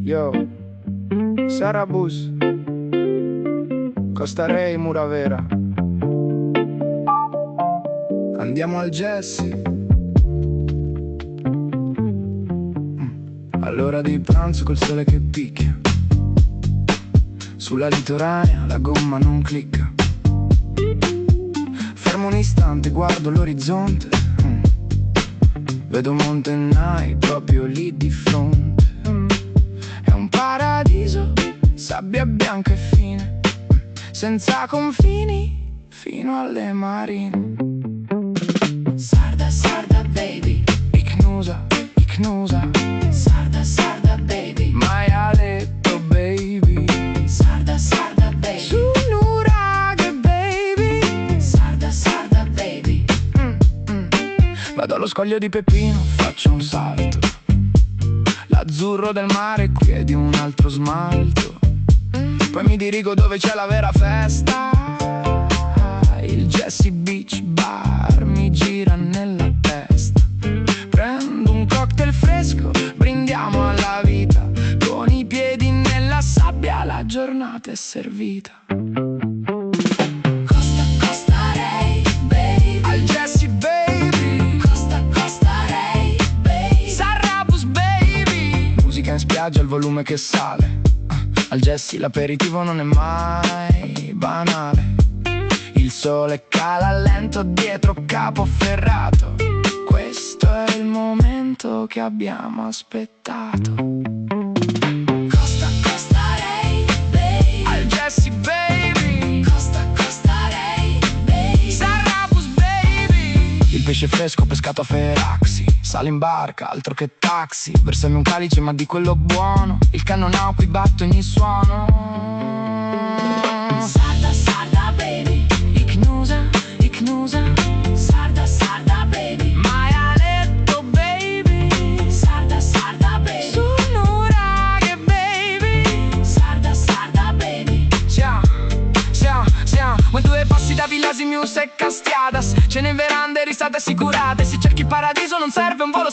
Yo, Sarabus, Costa Rey, Muravera. Andiamo al Jesse. All'ora di pranzo col sole che picchia, sulla litoranea la gomma non clicca. Fermo un istante, guardo l'orizzonte, vedo Montenay proprio lì di fronte. È un paradiso, sabbia bianca e fine, senza confini, fino alle marine. Sarda, sarda baby, Icnusa, Icnusa, sarda, sarda baby, maialetto baby, sarda, sarda baby, su nuraghe baby, sarda, sarda baby. Vado allo scoglio di Pepino, faccio un salto, l'azzurro del mare qui è di un altro smalto. Poi mi dirigo dove c'è la vera festa, il Jesse Beach Bar mi gira nella testa. Prendo un cocktail fresco, brindiamo alla vita, con i piedi nella sabbia la giornata è servita. Costa, Costa Rey baby, Al Jesse baby, Costa, Costa Rey baby, Sarabus baby. Musica in spiaggia, il volume che sale. Al Jesse l'aperitivo non è mai banale. Il sole cala lento dietro Capoferrato. Questo è il momento che abbiamo aspettato. Costa, Costa Rey baby, Al Jesse baby, Costa, Costa Rey baby, Sarabus baby. Il pesce fresco pescato a Feraxi, sale in barca, altro che taxi. Versami un calice ma di quello buono, il cannonau qui batte ogni suono. sarda, sarda baby, Icnusa, Icnusa, sarda, sarda baby, maialetto baby, sarda, sarda baby, su nuraghe baby. sarda, sarda baby. Siamo a due passi da Villa Simius e Castiadas. Cene in verande, risate assicurate. Se cerchi paradiso non serve un volo